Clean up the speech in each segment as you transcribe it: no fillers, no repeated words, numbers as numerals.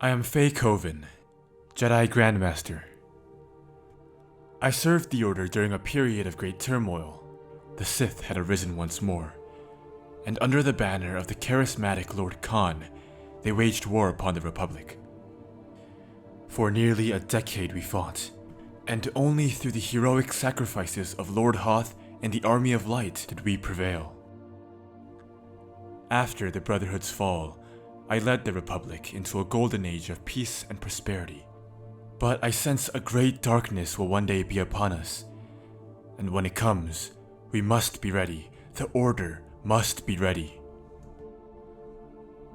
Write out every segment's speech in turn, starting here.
I am Fae Coven, Jedi Grand Master. I served the Order during a period of great turmoil. The Sith had arisen once more, and under the banner of the charismatic Lord Khan, they waged war upon the Republic. For nearly a decade we fought, and only through the heroic sacrifices of Lord Hoth and the Army of Light did we prevail. After the Brotherhood's fall, I led the Republic into a golden age of peace and prosperity. But I sense a great darkness will one day be upon us, and when it comes, we must be ready. The Order must be ready.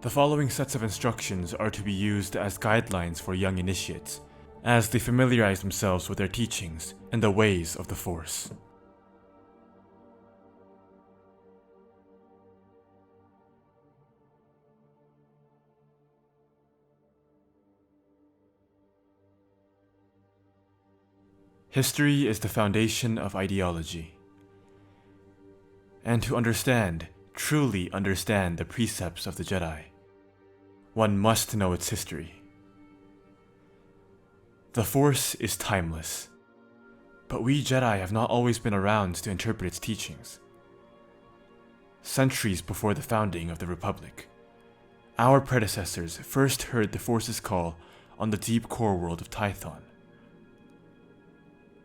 The following sets of instructions are to be used as guidelines for young initiates, as they familiarize themselves with their teachings and the ways of the Force. History is the foundation of ideology. And to understand, truly understand the precepts of the Jedi, one must know its history. The Force is timeless, but we Jedi have not always been around to interpret its teachings. Centuries before the founding of the Republic, our predecessors first heard the Force's call on the deep core world of Tython.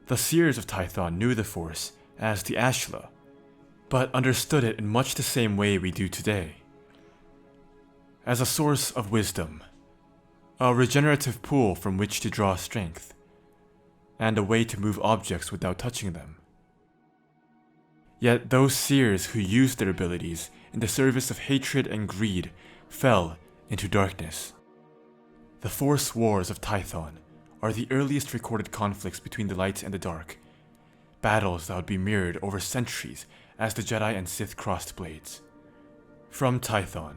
The seers of Tython knew the Force as the Ashla, but understood it in much the same way we do today. As a source of wisdom, a regenerative pool from which to draw strength, and a way to move objects without touching them. Yet those seers who used their abilities in the service of hatred and greed fell into darkness. The Force Wars of Tython are the earliest recorded conflicts between the light and the dark, battles that would be mirrored over centuries as the Jedi and Sith crossed blades. From Tython,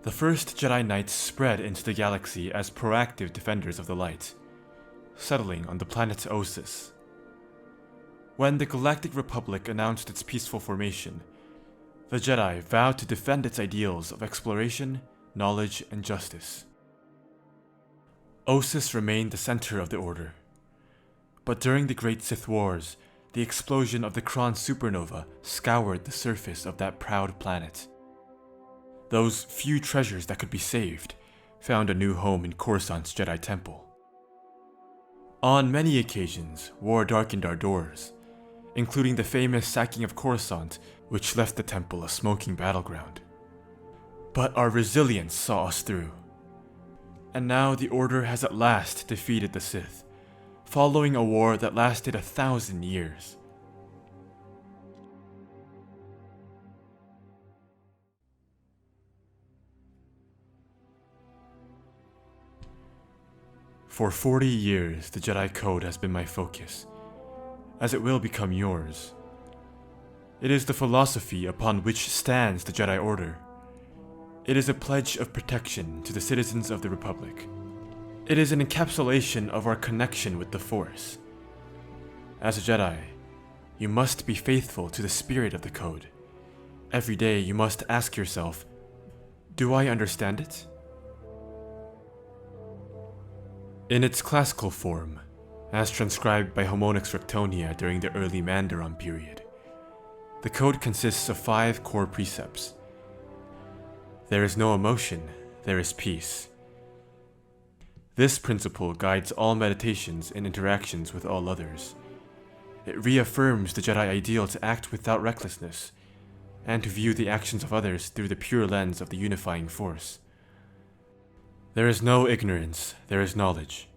the first Jedi Knights spread into the galaxy as proactive defenders of the light, settling on the planet Ossus. When the Galactic Republic announced its peaceful formation, the Jedi vowed to defend its ideals of exploration, knowledge, and justice. Ossus remained the center of the Order, but during the Great Sith Wars, the explosion of the Kron supernova scoured the surface of that proud planet. Those few treasures that could be saved found a new home in Coruscant's Jedi Temple. On many occasions, war darkened our doors, including the famous sacking of Coruscant, which left the temple a smoking battleground. But our resilience saw us through. And now the Order has at last defeated the Sith, following a war that lasted 1,000 years. For 40 years, the Jedi Code has been my focus, as it will become yours. It is the philosophy upon which stands the Jedi Order. It is a pledge of protection to the citizens of the Republic. It is an encapsulation of our connection with the Force. As a Jedi, you must be faithful to the spirit of the Code. Every day you must ask yourself, do I understand it? In its classical form, as transcribed by Homonix Rectonia during the early Mandaron period, the Code consists of 5 core precepts. There is no emotion, there is peace. This principle guides all meditations and interactions with all others. It reaffirms the Jedi ideal to act without recklessness, and to view the actions of others through the pure lens of the unifying Force. There is no ignorance, there is knowledge.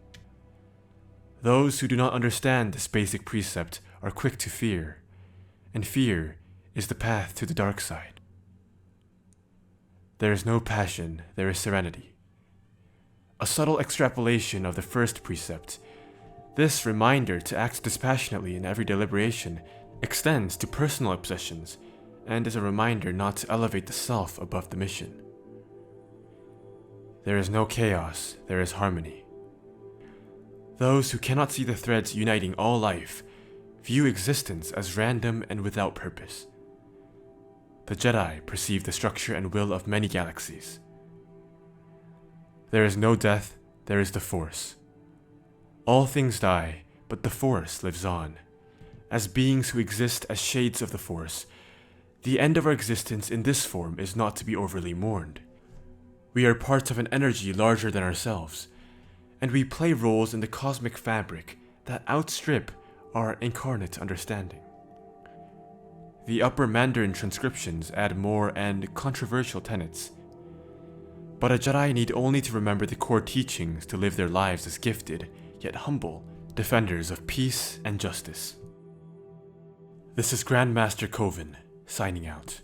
Those who do not understand this basic precept are quick to fear, and fear is the path to the dark side. There is no passion, there is serenity. A subtle extrapolation of the first precept, this reminder to act dispassionately in every deliberation extends to personal obsessions and is a reminder not to elevate the self above the mission. There is no chaos, there is harmony. Those who cannot see the threads uniting all life view existence as random and without purpose. The Jedi perceive the structure and will of many galaxies. There is no death, there is the Force. All things die, but the Force lives on. As beings who exist as shades of the Force, the end of our existence in this form is not to be overly mourned. We are parts of an energy larger than ourselves, and we play roles in the cosmic fabric that outstrip our incarnate understanding. The Upper Mandarin transcriptions add more and controversial tenets, but a Jedi need only to remember the core teachings to live their lives as gifted, yet humble, defenders of peace and justice. This is Grand Master Coven, signing out.